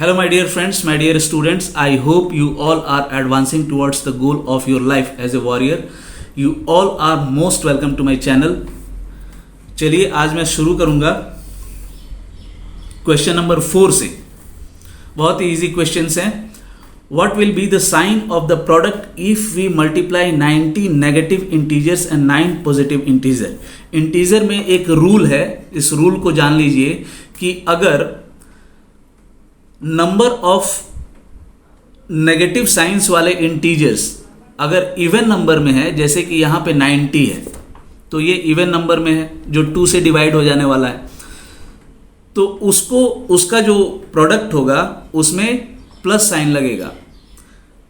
Hello, my dear friends, my dear students. I hope you all are advancing towards the goal of your life as a warrior. You all are most welcome to my channel. चलिए आज मैं शुरू करूंगा question number 4 से. बहुत ही easy questions हैं. What will be the sign of the product if we multiply 90 negative integers and 9 positive integer? Integer में एक रूल है, इस रूल को जान लीजिए कि अगर नंबर ऑफ नेगेटिव साइंस वाले इंटीजर्स अगर इवन नंबर में है, जैसे कि यहाँ पे 90 है तो ये इवन नंबर में है जो 2 से डिवाइड हो जाने वाला है, तो उसका जो प्रोडक्ट होगा उसमें प्लस साइन लगेगा.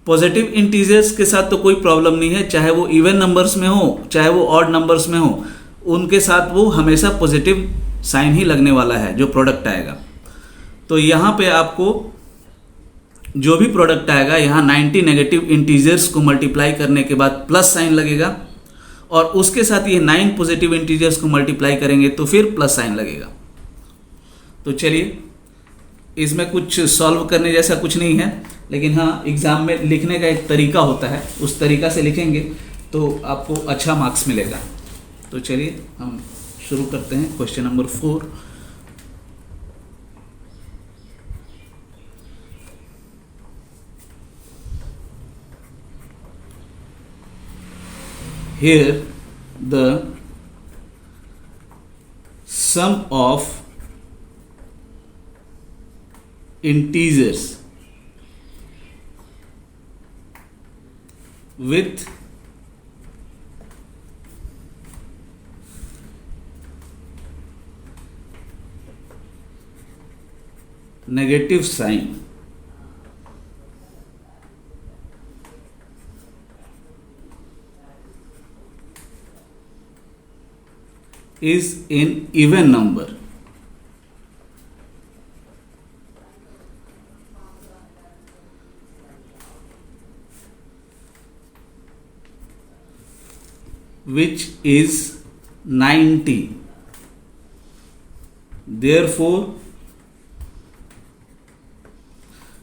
पॉजिटिव इंटीजर्स के साथ तो कोई प्रॉब्लम नहीं है, चाहे वो इवन नंबर्स में हो चाहे वो ऑड नंबर्स में हो, उनके साथ वो हमेशा पॉजिटिव साइन ही लगने वाला है जो प्रोडक्ट आएगा. तो यहाँ पे आपको जो भी प्रोडक्ट आएगा, यहाँ 90 नेगेटिव इंटीजर्स को मल्टीप्लाई करने के बाद प्लस साइन लगेगा और उसके साथ ये 9 पॉजिटिव इंटीजर्स को मल्टीप्लाई करेंगे तो फिर प्लस साइन लगेगा. तो चलिए, इसमें कुछ सॉल्व करने जैसा कुछ नहीं है, लेकिन हाँ एग्ज़ाम में लिखने का एक तरीका होता है, उस तरीका से लिखेंगे तो आपको अच्छा मार्क्स मिलेगा. तो चलिए हम शुरू करते हैं question number 4. Here the sum of integers with negative sign is an even number. Which is 90. Therefore,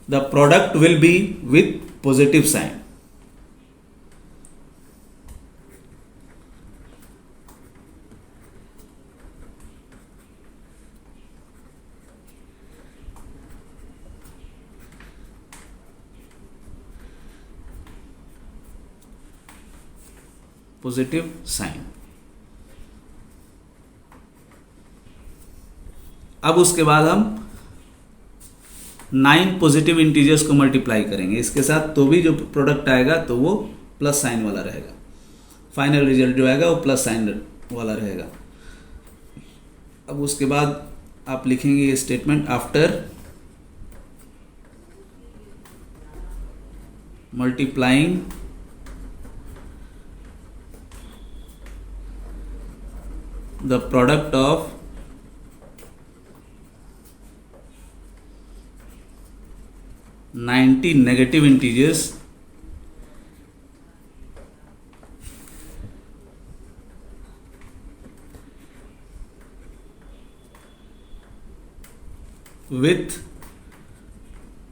the product will be with positive sign. Positive sign. अब उसके बाद हम 9 पॉजिटिव इंटीजर्स को मल्टीप्लाई करेंगे इसके साथ, तो भी जो प्रोडक्ट आएगा तो वो प्लस साइन वाला रहेगा. फाइनल रिजल्ट जो आएगा वो प्लस साइन वाला रहेगा. अब उसके बाद आप लिखेंगे ये statement, after multiplying the product of ninety negative integers with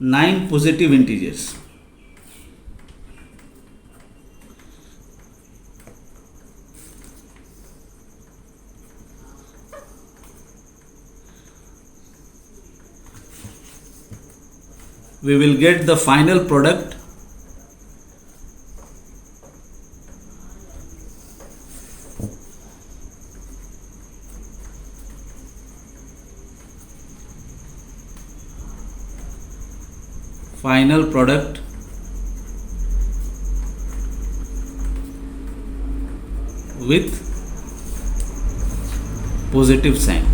9 positive integers. We will get the final product with positive sign.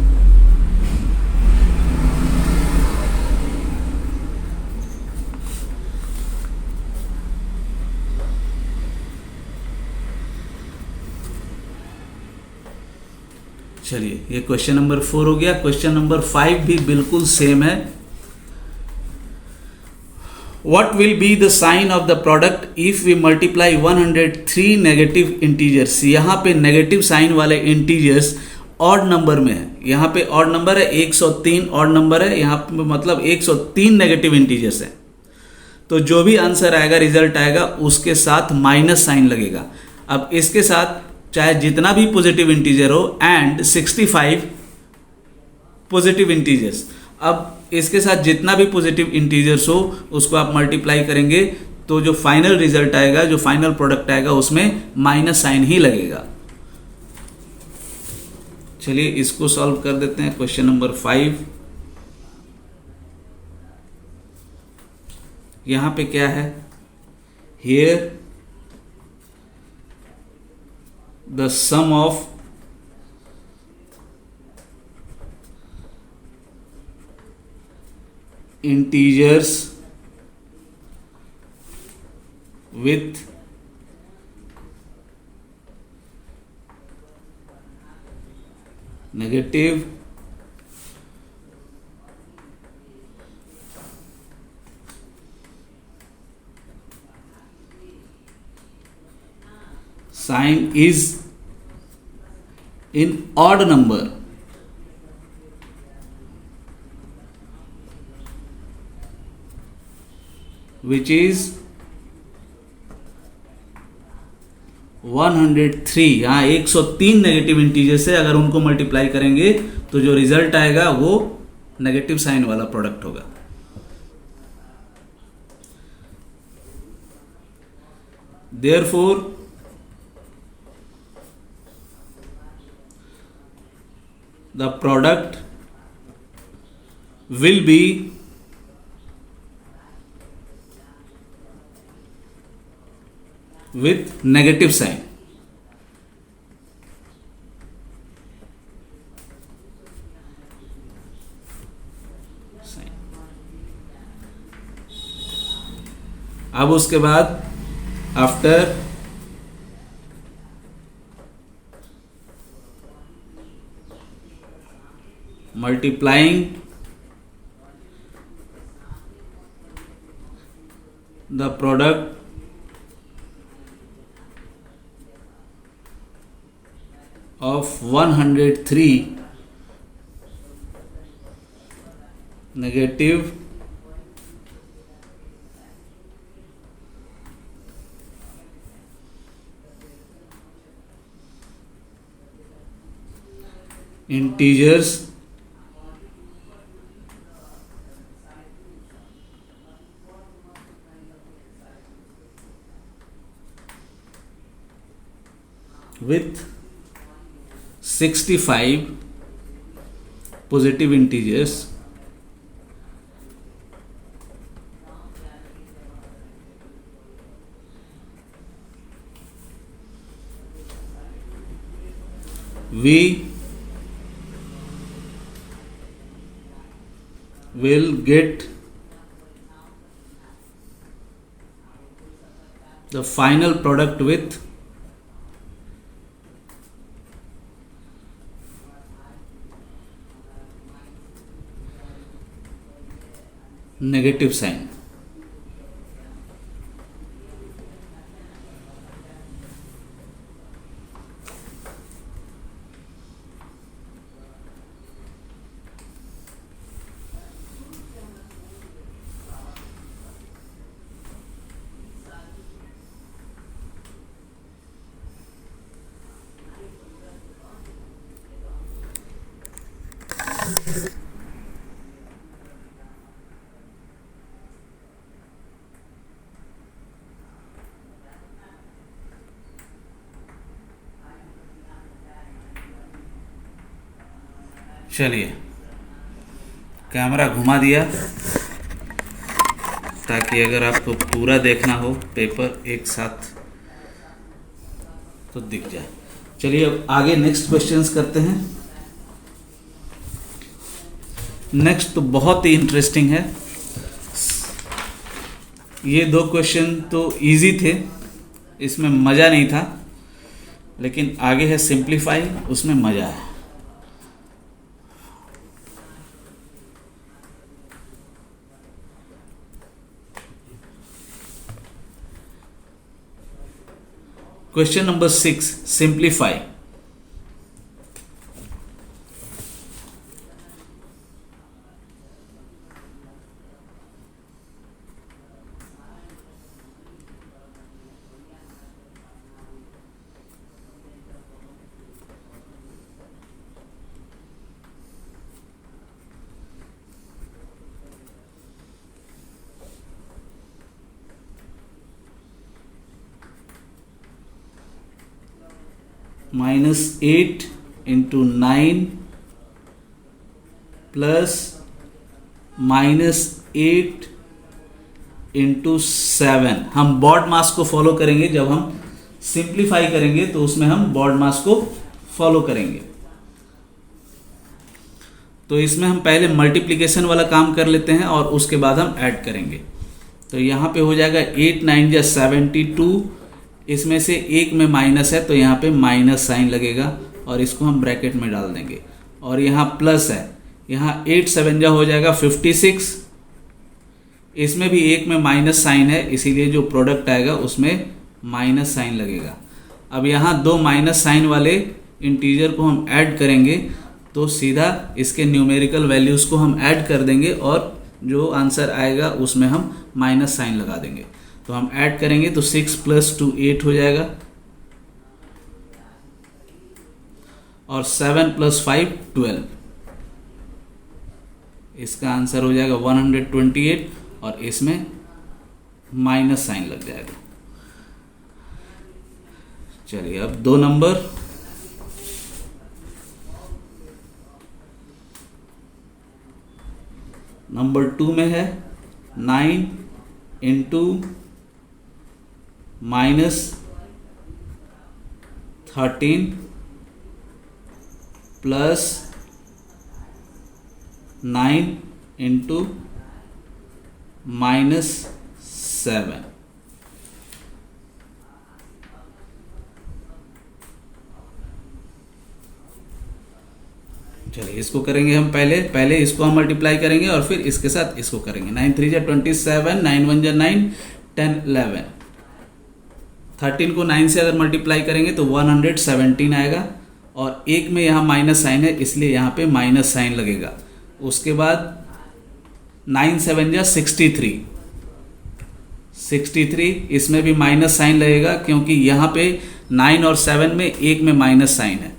चलिए, ये क्वेश्चन नंबर 4 हो गया. क्वेश्चन नंबर 5 भी बिल्कुल सेम है. What will be the sign of the product if we multiply 103 negative integers? यहाँ पे negative sign वाले इंटीजर्स ऑड नंबर में है, यहाँ पे ऑड नंबर है 103, ऑड नंबर है यहाँ पे, मतलब 103 नेगेटिव इंटीजर्स है। तो जो भी आंसर आएगा, रिजल्ट आएगा, उसके साथ माइनस साइन लगेगा। अब इसके साथ चाहे जितना भी पॉजिटिव इंटीजर हो एंड 65 पॉजिटिव इंटीजर्स, अब इसके साथ जितना भी पॉजिटिव इंटीजर्स हो उसको आप मल्टीप्लाई करेंगे तो जो फाइनल रिजल्ट आएगा, जो फाइनल प्रोडक्ट आएगा, उसमें माइनस साइन ही लगेगा। चलिए इसको सॉल्व कर देते हैं। क्वेश्चन नंबर 5, यहां पे क्या है, here the sum of integers with negative sign is in odd number, which is 103। यहाँ 103 नेगेटिव इंटीजर से अगर उनको मल्टीप्लाई करेंगे तो जो रिजल्ट आएगा वो नेगेटिव साइन वाला प्रोडक्ट होगा। Therefore the product will be with negative sign। अब उसके बाद after multiplying the product of 103 negative integers with 65 positive integers we will get the final product with negative sign. चलिए camera घुमा दिया ताकि अगर आपको पूरा देखना हो पेपर एक साथ तो दिख जाए। चलिए अब आगे नेक्स्ट क्वेश्चंस करते हैं। नेक्स्ट तो बहुत ही इंटरेस्टिंग है। ये दो क्वेश्चन तो इजी थे, इसमें मज़ा नहीं था, लेकिन आगे है सिंप्लीफाई, उसमें मज़ा है। Question number 6, simplify. -8 into 9 plus -8 into 7। हम बॉड मास को फॉलो करेंगे, जब हम सिंप्लीफाई करेंगे तो उसमें हम बॉड मास को फॉलो करेंगे। तो इसमें हम पहले मल्टीप्लिकेशन वाला काम कर लेते हैं और उसके बाद हम ऐड करेंगे। तो यहाँ पे हो जाएगा 8 9 जा 72, इसमें से एक में माइनस है तो यहाँ पे माइनस साइन लगेगा और इसको हम ब्रैकेट में डाल देंगे। और यहाँ प्लस है, यहाँ 8 7 जा हो जाएगा 56, इसमें भी एक में माइनस साइन है, इसीलिए जो प्रोडक्ट आएगा उसमें माइनस साइन लगेगा। अब यहाँ दो माइनस साइन वाले इंटीजर को हम ऐड करेंगे तो सीधा इसके न्यूमेरिकल वैल्यूज़ को हम ऐड कर देंगे और जो आंसर आएगा उसमें हम माइनस साइन लगा देंगे। तो हम ऐड करेंगे तो 6 + 2 8 हो जाएगा और 7 + 5 12। इसका आंसर हो जाएगा 128 और इसमें माइनस साइन लग जाएगा। चलिए अब दो नंबर, नंबर 2 में है 9 इंटू -13 प्लस 9 इंटू -7। चलिए इसको करेंगे हम पहले इसको हम मल्टीप्लाई करेंगे और फिर इसके साथ इसको करेंगे। 9 3 जा 27, 9 1 जा 9, 10 11। 13 को 9 से अगर मल्टीप्लाई करेंगे तो 117 आएगा और एक में यहाँ माइनस साइन है इसलिए यहाँ पे माइनस साइन लगेगा। उसके बाद 9 7 जा 63, इसमें भी माइनस साइन लगेगा क्योंकि यहाँ पे 9 और 7 में एक में माइनस साइन है।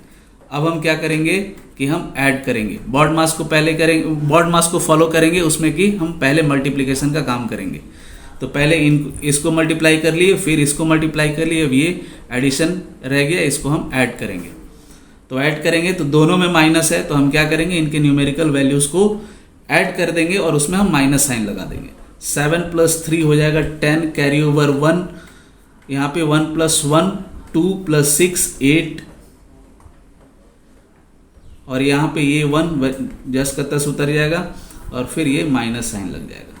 अब हम क्या करेंगे कि हम ऐड करेंगे, बॉड मास को पहले करेंगे, बॉड मास को फॉलो करेंगे उसमें कि हम पहले मल्टीप्लिकेशन का काम करेंगे। तो पहले इसको मल्टीप्लाई कर लिए, फिर इसको मल्टीप्लाई कर लिए, अब ये एडिशन रह गया, इसको हम ऐड करेंगे। तो ऐड करेंगे तो दोनों में माइनस है तो हम क्या करेंगे, इनके न्यूमेरिकल वैल्यूज़ को ऐड कर देंगे और उसमें हम माइनस साइन लगा देंगे। 7 + 3 हो जाएगा 10, कैरी ओवर 1, यहाँ पे 1 + 1 2 + 6 8 और यहाँ पे ये 1 जस का तस उतर जाएगा और फिर ये माइनस साइन लग जाएगा।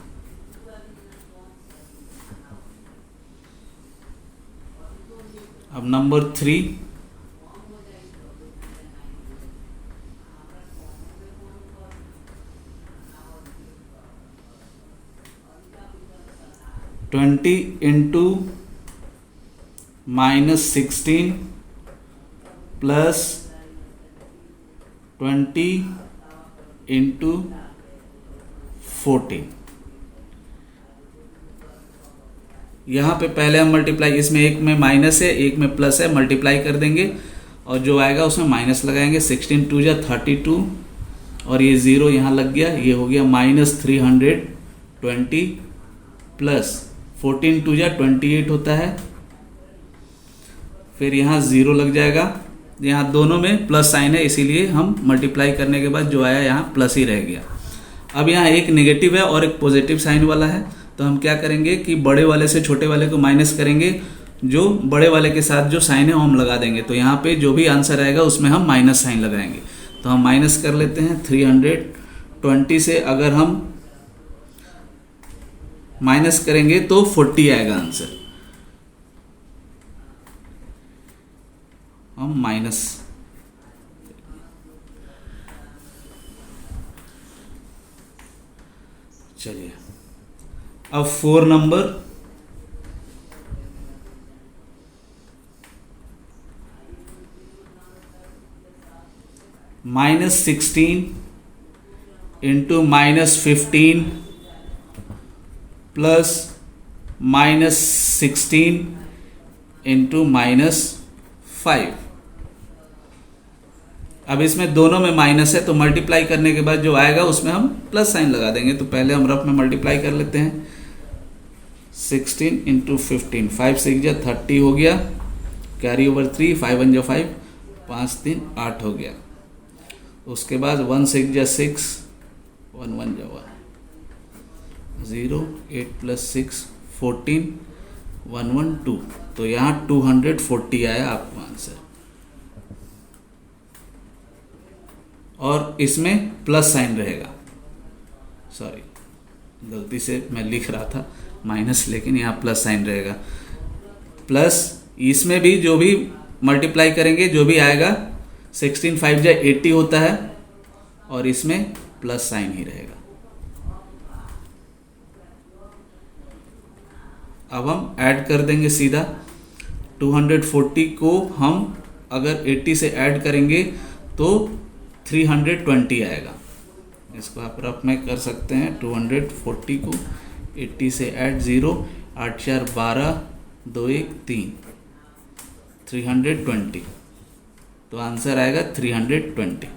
अब नंबर 3, -20 इंटू -16 प्लस 20 इंटू 14। यहाँ पे पहले हम मल्टीप्लाई, इसमें एक में माइनस है एक में प्लस है, मल्टीप्लाई कर देंगे और जो आएगा उसमें माइनस लगाएंगे। 16 2 जा 32 और ये 0 यहाँ लग गया, ये हो गया -320 प्लस 14 2 जा 28 होता है, फिर यहाँ 0 लग जाएगा। यहाँ दोनों में प्लस साइन है इसीलिए हम मल्टीप्लाई करने के बाद जो आया यहाँ प्लस ही रह गया। अब यहाँ एक नेगेटिव है और एक पॉजिटिव साइन वाला है तो हम क्या करेंगे कि बड़े वाले से छोटे वाले को माइनस करेंगे, जो बड़े वाले के साथ जो साइन है वो हम लगा देंगे। तो यहाँ पे जो भी आंसर आएगा उसमें हम माइनस साइन लगाएंगे। तो हम माइनस कर लेते हैं। 320 से अगर हम माइनस करेंगे तो 40 आएगा आंसर। हम माइनस, चलिए अब 4 नंबर, -16 इंटू -15 प्लस -16 इंटू -5। अब इसमें दोनों में माइनस है तो मल्टीप्लाई करने के बाद जो आएगा उसमें हम प्लस साइन लगा देंगे। तो पहले हम रफ में मल्टीप्लाई कर लेते हैं। 16 इंटू 15, 5 6 जा 30 हो गया, कैरी ओवर 3, 5 1 जा 5, 5 3 8 हो गया। उसके बाद 1 6 जा 6, 1 1 जा 1, 0 8 + 6 14, 1 1 2। तो यहाँ 240 आया आपको आंसर। और इसमें प्लस साइन रहेगा, सॉरी गलती से मैं लिख रहा था माइनस, लेकिन यहाँ प्लस साइन रहेगा। प्लस इसमें भी जो भी मल्टीप्लाई करेंगे जो भी आएगा 16 5 जा 80 होता है, और इसमें प्लस साइन ही रहेगा। अब हम ऐड कर देंगे सीधा। 240 को हम अगर 80 से ऐड करेंगे तो 320 आएगा। इसको आप रफ में कर सकते हैं। 240 को 80 से ऐड, 0 8 4 12 2 1 3, 320। तो आंसर आएगा 320।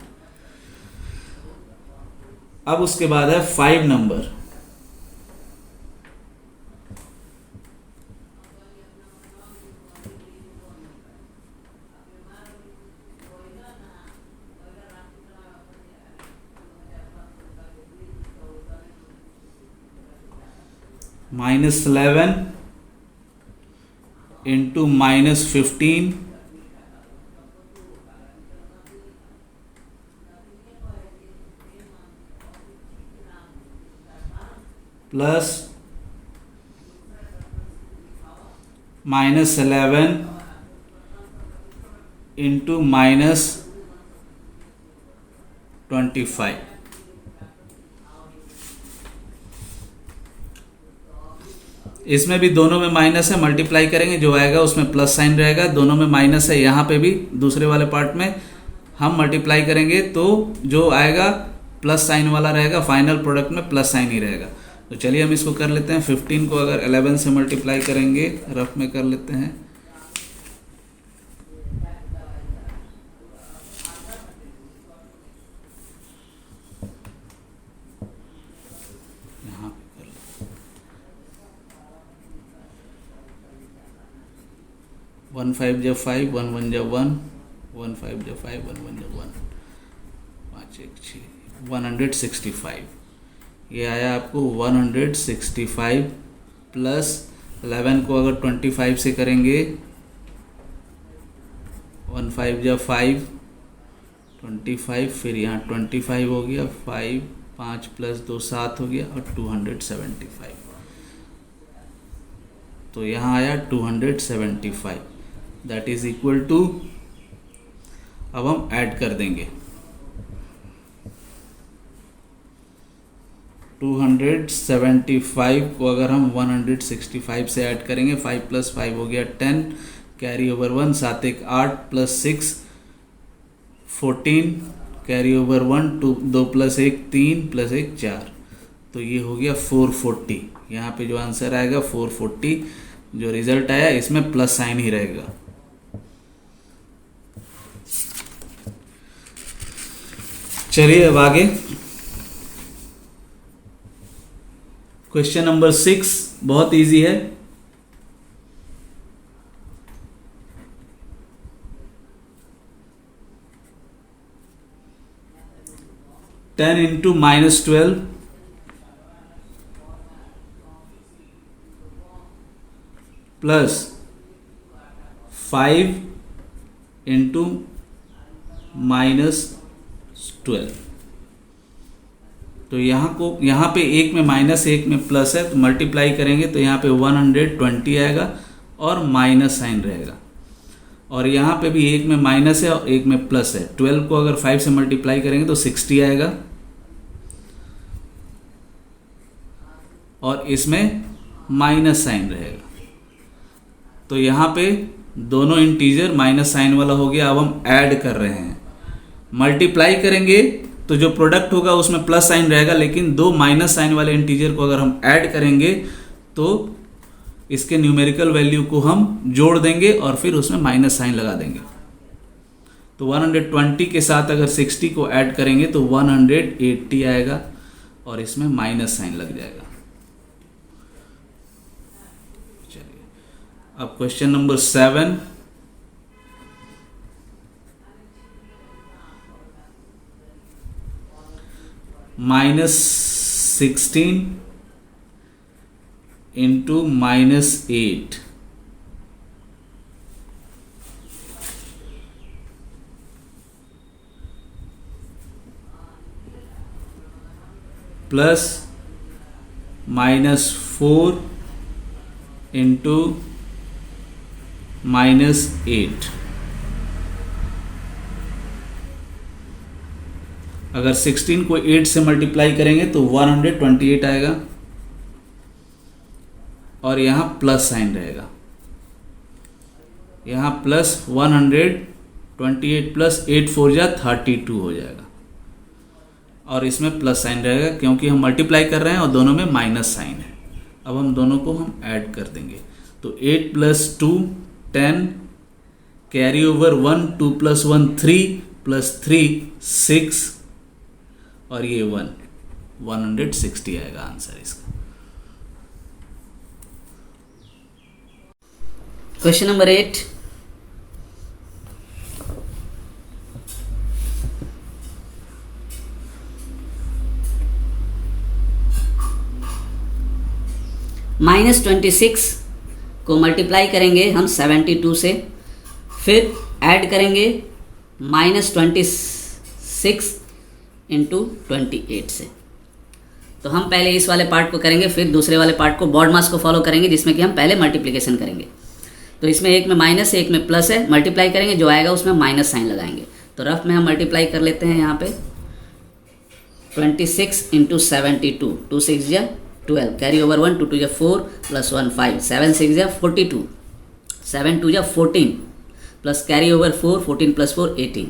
अब उसके बाद है 5 नंबर। -11 into -15 plus -11 into -25। इसमें भी दोनों में माइनस है, मल्टीप्लाई करेंगे जो आएगा उसमें प्लस साइन रहेगा। दोनों में माइनस है, यहाँ पे भी दूसरे वाले पार्ट में हम मल्टीप्लाई करेंगे तो जो आएगा प्लस साइन वाला रहेगा, फाइनल प्रोडक्ट में प्लस साइन ही रहेगा। तो चलिए हम इसको कर लेते हैं। 15 को अगर 11 से मल्टीप्लाई करेंगे, रफ में कर लेते हैं। यहाँ पे कर लेते हैं 1 5 जा 5, 1 1 जा 1, 1 5 जा 5, 1 1 जा 1, 5 1 6, 165। ये आया आपको 165 प्लस 11 को अगर 25 से करेंगे, 1 5 जा 5, 25, फिर यहाँ 25 हो गया, 5 5 + 2 7 हो गया, और 275। तो यहाँ आया 275, दैट इज इक्वल टू, अब हम ऐड कर देंगे 275 को अगर हम 165 से ऐड करेंगे, 5 + 5 हो गया 10, कैरी ओवर 1, 7 1 8 + 6 14, कैरी ओवर 1, 2 + 1 3 + 1 4। तो ये हो गया 440। यहाँ पे जो आंसर आएगा 440, जो रिजल्ट आया इसमें प्लस साइन ही रहेगा। चलिए अब आगे क्वेश्चन नंबर 6 बहुत इजी है। Ten into -12 plus 5 into -12। तो यहाँ पे एक में माइनस एक में प्लस है, तो मल्टीप्लाई करेंगे तो यहाँ पे 120 आएगा और माइनस साइन रहेगा। और यहाँ पे भी एक में माइनस है और एक में प्लस है। 12 को अगर 5 से मल्टीप्लाई करेंगे तो 60 आएगा, और इसमें माइनस साइन रहेगा। तो यहाँ पे दोनों इंटीजर माइनस साइन वाला हो गया। अब हम ऐड कर रहे हैं, मल्टीप्लाई करेंगे तो जो प्रोडक्ट होगा उसमें प्लस साइन रहेगा, लेकिन दो माइनस साइन वाले इंटीजर को अगर हम ऐड करेंगे तो इसके न्यूमेरिकल वैल्यू को हम जोड़ देंगे और फिर उसमें माइनस साइन लगा देंगे। तो 120 के साथ अगर 60 को ऐड करेंगे तो 180 आएगा और इसमें माइनस साइन लग जाएगा। चलिए अब question number 7। -16 into -8 plus -4 into -8। अगर 16 को 8 से मल्टीप्लाई करेंगे तो 128 आएगा और यहाँ प्लस साइन रहेगा, यहाँ प्लस 128 प्लस 8 4 जा 32 हो जाएगा और इसमें प्लस साइन रहेगा क्योंकि हम मल्टीप्लाई कर रहे हैं और दोनों में माइनस साइन है। अब हम दोनों को हम ऐड कर देंगे तो 8 + 2 10, कैरी ओवर 1, 2 + 1 3 + 3 6 और ये 160 आएगा आंसर इसका। क्वेश्चन नंबर 8, -26 को मल्टीप्लाई करेंगे हम 72 से, फिर ऐड करेंगे -26 इंटू 28 से। तो हम पहले इस वाले पार्ट को करेंगे, फिर दूसरे वाले पार्ट को बॉड मास को फॉलो करेंगे जिसमें कि हम पहले मल्टीप्लिकेशन करेंगे। तो इसमें एक में माइनस है एक में प्लस है, मल्टीप्लाई करेंगे जो आएगा उसमें माइनस साइन लगाएंगे। तो रफ में हम मल्टीप्लाई कर लेते हैं यहाँ पे 26 इंटू 72, 2 6 जा 12, कैरी ओवर 1, 2 2 जा 4 + 1 5, 7 6 जा 42, 7 2 जा 14 प्लस कैरी ओवर 4, 14 + 4 18।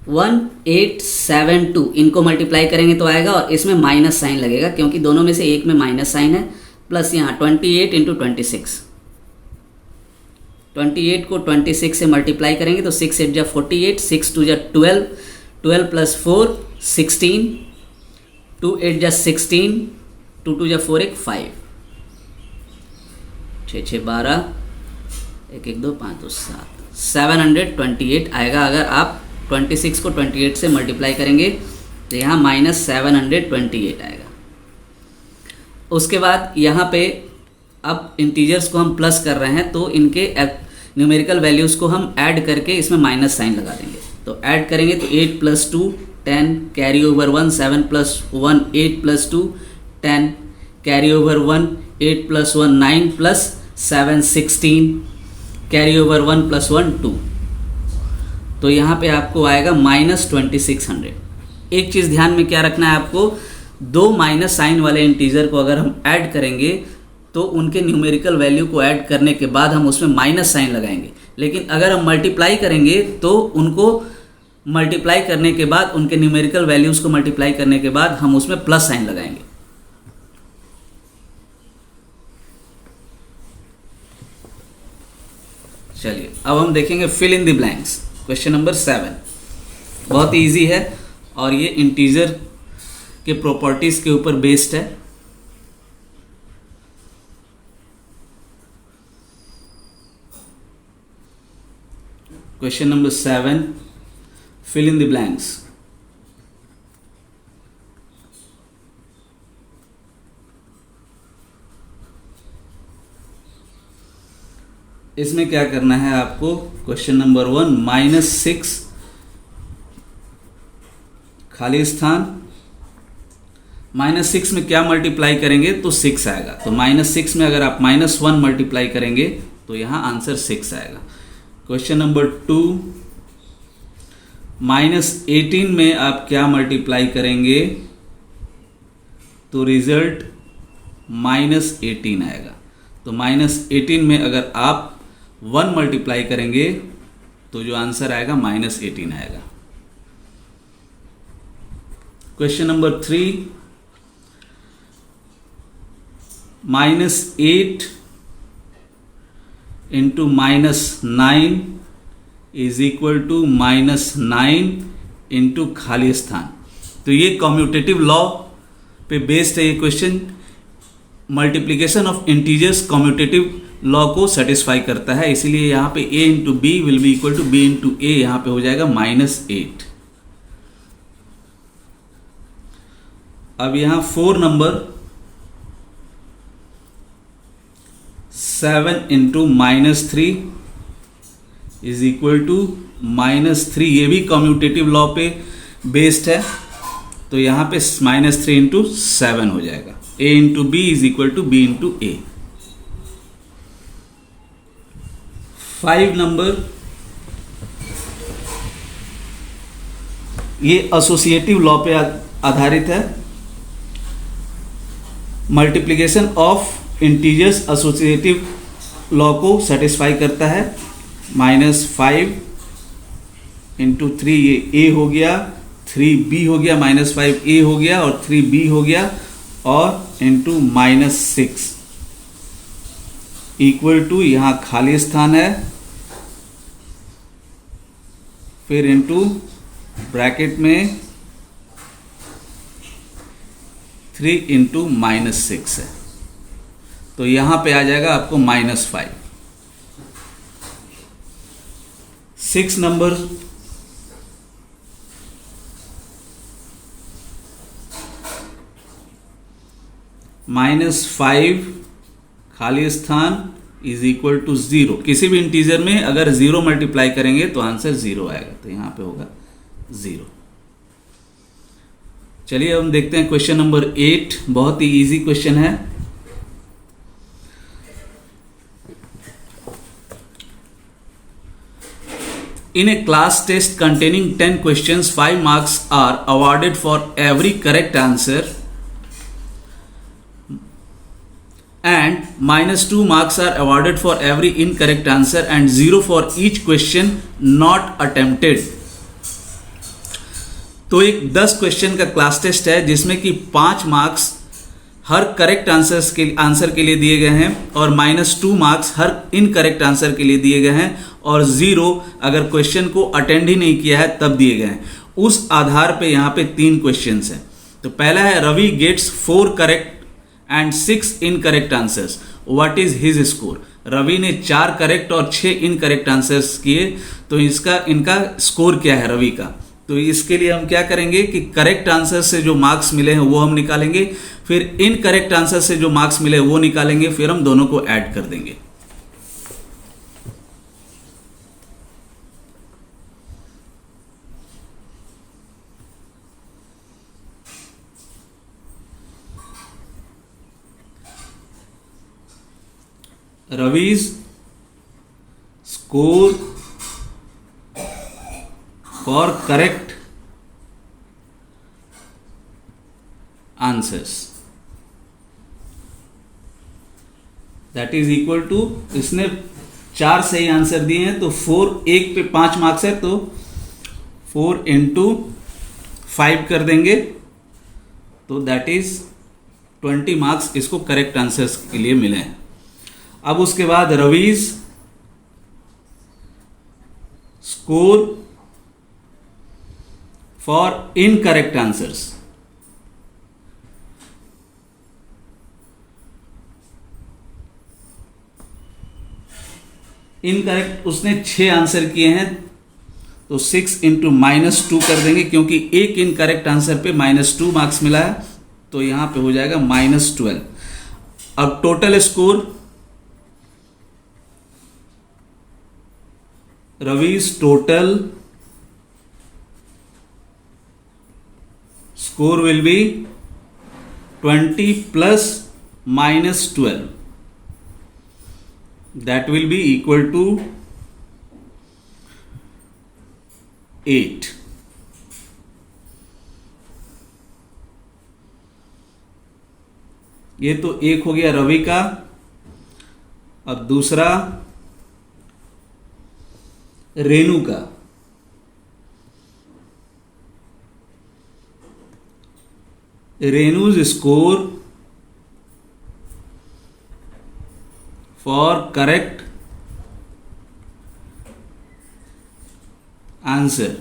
1872 इनको मल्टीप्लाई करेंगे तो आएगा और इसमें माइनस साइन लगेगा क्योंकि दोनों में से एक में माइनस साइन है, प्लस यहाँ 28 इंटू 26, 28 को 26 से मल्टीप्लाई करेंगे तो 6 8 जा 48, 6 2 जा 12, 12 + 4 16, 2 8 जा 16, 2 2 जा 4 1 5, 6 6 12, 1 1 2 5 2 7, 728 आएगा। अगर आप 26 को 28 से मल्टीप्लाई करेंगे तो यहाँ -728 आएगा। उसके बाद यहाँ पे अब इंटीजर्स को हम प्लस कर रहे हैं तो इनके न्यूमेरिकल वैल्यूज़ को हम ऐड करके इसमें माइनस साइन लगा देंगे। तो ऐड करेंगे तो 8 + 2 10, carry over 1, 7 + 1 8 + 2 10, carry over 1, 8 + 1 9 + 7 16, carry over 1 + 1 2। तो यहाँ पे आपको आएगा -2600। एक चीज़ ध्यान में क्या रखना है आपको, दो माइनस साइन वाले इंटीजर को अगर हम ऐड करेंगे तो उनके न्यूमेरिकल वैल्यू को ऐड करने के बाद हम उसमें माइनस साइन लगाएंगे, लेकिन अगर हम मल्टीप्लाई करेंगे तो उनको मल्टीप्लाई करने के बाद उनके न्यूमेरिकल वैल्यूज़ को मल्टीप्लाई करने के बाद हम उसमें प्लस साइन लगाएंगे। चलिए अब हम देखेंगे fill in the blanks. Question number 7 बहुत इजी है और ये इंटीजर के प्रॉपर्टीज के ऊपर बेस्ड है। Question number 7, fill in the blanks. इसमें क्या करना है आपको, क्वेश्चन नंबर 1 -6 खाली स्थान, -6 में क्या मल्टीप्लाई करेंगे तो 6 आएगा। तो -6 में अगर आप -1 मल्टीप्लाई करेंगे तो यहाँ आंसर 6 आएगा। क्वेश्चन नंबर 2 -18 में आप क्या मल्टीप्लाई करेंगे तो रिजल्ट -18 आएगा। तो -18 में अगर आप 1 मल्टीप्लाई करेंगे तो जो आंसर आएगा -18 आएगा। Question number 3 -8 into -9 is equal to -9 into खाली स्थान। तो ये कम्यूटेटिव लॉ पे बेस्ड है ये question. Multiplication of integers commutative law को सेटिस्फाई करता है, इसीलिए यहाँ पे a into B will be equal to B into A, यहाँ पे हो जाएगा -8। अब यहाँ 4 number 7 into -3 is equal to -3, ये भी कम्यूटेटिव लॉ पे बेस्ड है, तो यहाँ पे -3 इंटू 7 हो जाएगा। a into B is equal to B into A. 5 number, ये एसोसिएटिव लॉ पे आधारित है। Multiplication of integers associative law को सेटिस्फाई करता है। -5 इंटू 3 ये a हो गया, 3b हो गया, -5a हो गया और 3b हो गया, और इंटू -6 इक्वल टू, यहाँ खाली स्थान है, फिर इंटू ब्रैकेट में 3 इंटू -6 है, तो यहाँ पे आ जाएगा आपको -5। 6 नंबर, -5 खाली स्थान इज इक्वल टू 0। किसी भी इंटीजर में अगर 0 मल्टीप्लाई करेंगे तो आंसर 0 आएगा, तो यहां पे होगा 0। चलिए अब हम देखते हैं क्वेश्चन नंबर 8, बहुत ही इजी क्वेश्चन है। In a class test containing 10 questions, 5 marks are awarded for every correct answer and -2 marks are awarded for every incorrect answer and 0 for each question not attempted। तो एक 10 question का class test है जिसमें कि 5 marks हर correct answer के लिए दिए गए हैं और -2 मार्क्स हर इनकरेक्ट आंसर के लिए दिए गए हैं और 0 अगर क्वेश्चन को अटेंड ही नहीं किया है तब दिए गए हैं। उस आधार पे यहाँ पे 3 क्वेश्चंस हैं। तो पहला है Ravi gets 4 correct and 6 incorrect answers, what is his score. Ravi ने 4 करेक्ट और 6 इनकरेक्ट आंसर्स किए, तो इनका स्कोर क्या है रवि का। तो इसके लिए हम क्या करेंगे कि करेक्ट आंसर से जो मार्क्स मिले हैं वो हम निकालेंगे, फिर इनकरेक्ट आंसर से जो मार्क्स मिले वो निकालेंगे, फिर हम दोनों को ऐड कर देंगे। Ravi's score for correct answers that is equal to, इसने 4 सही आंसर दिए हैं तो 4, 1 पे 5 मार्क्स है तो 4 इंटू 5 कर देंगे, तो दैट इज 20 मार्क्स इसको करेक्ट आंसर्स के लिए मिले हैं। अब उसके बाद Ravi's score for incorrect answers, incorrect उसने 6 आंसर किए हैं तो 6 इंटू -2 कर देंगे, क्योंकि एक इनकरेक्ट आंसर पे -2 मार्क्स मिला है, तो यहां पे हो जाएगा -12। अब total score, Ravi's total score will be 20 plus -12, that will be equal to 8। ये तो एक हो गया रवि का। अब दूसरा रेणु का। रेणुज स्कोर फॉर करेक्ट आंसर,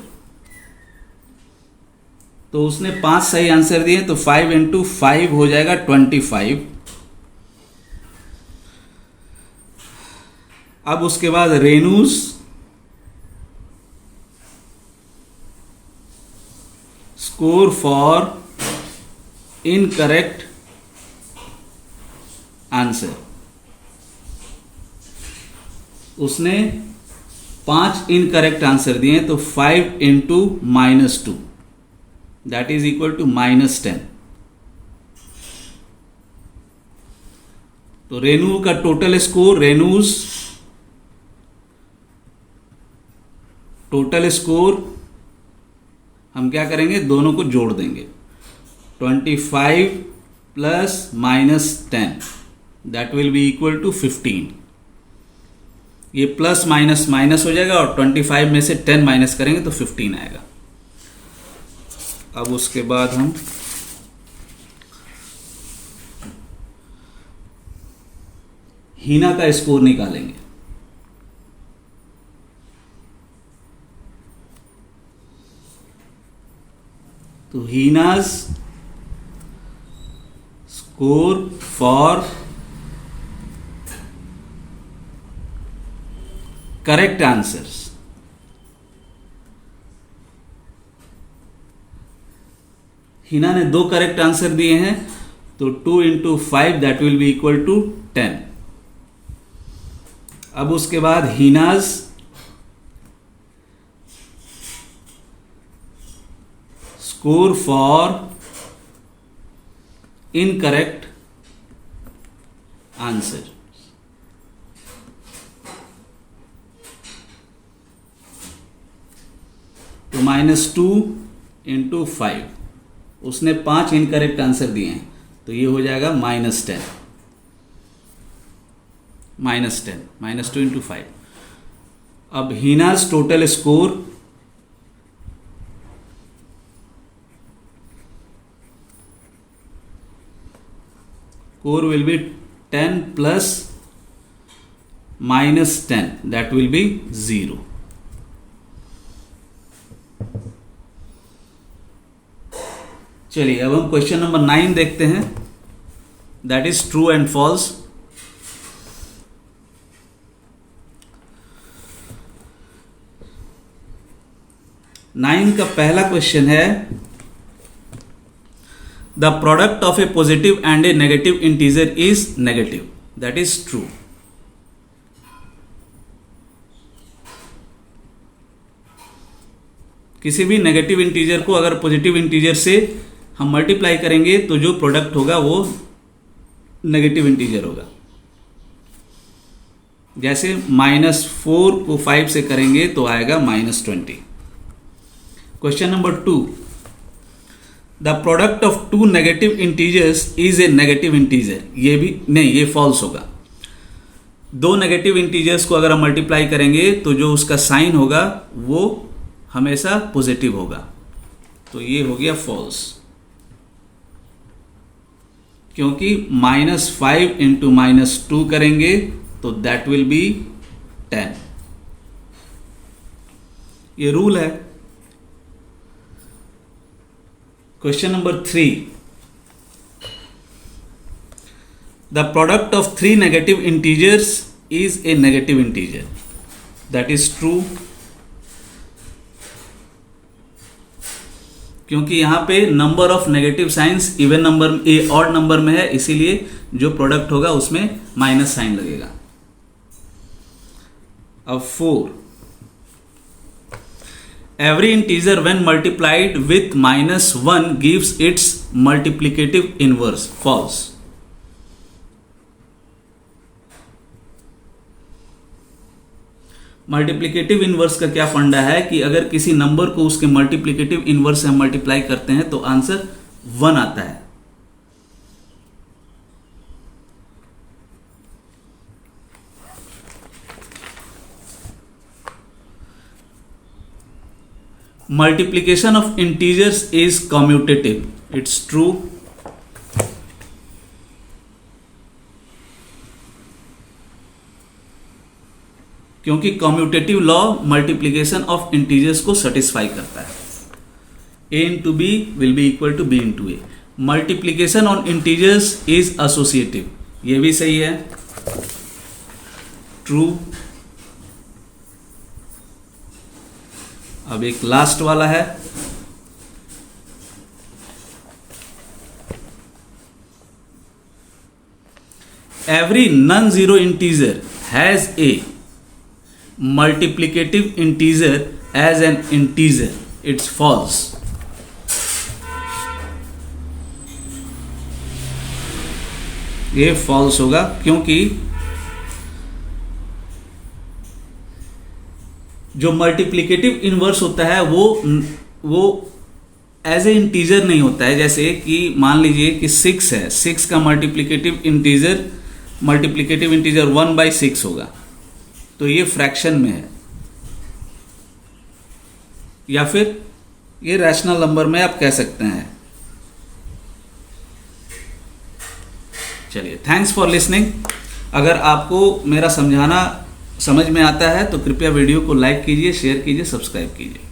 तो उसने 5 सही आंसर दिए, तो 5 इंटू 5 हो जाएगा 25। अब उसके बाद Renu's score for incorrect answer, उसने 5 इनकरेक्ट आंसर दिए, तो 5 into -2 that is equal to -10। तो रेनू का total score, Renu's total score हम क्या करेंगे, दोनों को जोड़ देंगे। 25 plus -10 that will be equal to 15। ये प्लस माइनस माइनस हो जाएगा और 25 में से 10 माइनस करेंगे तो 15 आएगा। अब उसके बाद हम हीना का स्कोर निकालेंगे। तो Heena's score for correct answers, Heena ने 2 करेक्ट आंसर दिए हैं, तो 2 into 5 that will be equal to 10। अब उसके बाद Heena's score for incorrect answer, तो -2 इंटू 5, उसने 5 इनकरेक्ट आंसर दिए हैं, तो ये हो जाएगा -10 -2 इंटू 5। अब हीनाज total score, will be 10 plus -10 that will be 0। चलिए अब हम क्वेश्चन नंबर 9 देखते हैं, that is true and false. Nine का पहला क्वेश्चन है, the product of a positive and a negative integer is negative, that is true. किसी भी नेगेटिव इंटीजर को अगर पॉजिटिव इंटीजर से हम मल्टीप्लाई करेंगे तो जो प्रोडक्ट होगा वो नेगेटिव इंटीजर होगा। जैसे -4 को 5 से करेंगे तो आएगा -20। Question number 2, the product of 2 negative integers is a negative integer, ये भी नहीं, ये फॉल्स होगा। 2 नेगेटिव इंटीजर्स को अगर हम मल्टीप्लाई करेंगे तो जो उसका साइन होगा वो हमेशा पॉजिटिव होगा, तो ये हो गया फॉल्स, क्योंकि -5 इंटू -2 करेंगे तो दैट विल बी 10। ये रूल है। Question number 3, the product of 3 negative integers is a negative integer, that is true, क्योंकि यहां पे number of negative science even number odd number में है, इसीलिए जो प्रोडक्ट होगा उसमें माइनस साइन लगेगा। अब 4, every integer when multiplied with -1 gives its multiplicative inverse, false। Multiplicative inverse का क्या फंडा है कि अगर किसी नंबर को उसके मल्टीप्लिकेटिव इनवर्स से हम मल्टीप्लाई करते हैं तो आंसर 1 आता है। Multiplication of integers is commutative, it's true। क्योंकि commutative law multiplication of integers को सेटिस्फाई करता है। a into B will be equal to B into A. Multiplication on integers is associative, ये भी सही है, ट्रू। अब एक लास्ट वाला है, every non zero integer has a multiplicative integer as an integer, it's false. ये फॉल्स होगा क्योंकि जो मल्टीप्लिकेटिव इनवर्स होता है वो एज ए इंटीजर नहीं होता है। जैसे कि मान लीजिए कि 6 है, 6 का मल्टीप्लिकेटिव इंटीजर 1/6 होगा, तो ये फ्रैक्शन में है, या फिर ये रैशनल नंबर में आप कह सकते हैं। चलिए, थैंक्स फॉर लिसनिंग। अगर आपको मेरा समझाना समझ में आता है तो कृपया वीडियो को लाइक कीजिए, शेयर कीजिए, सब्सक्राइब कीजिए।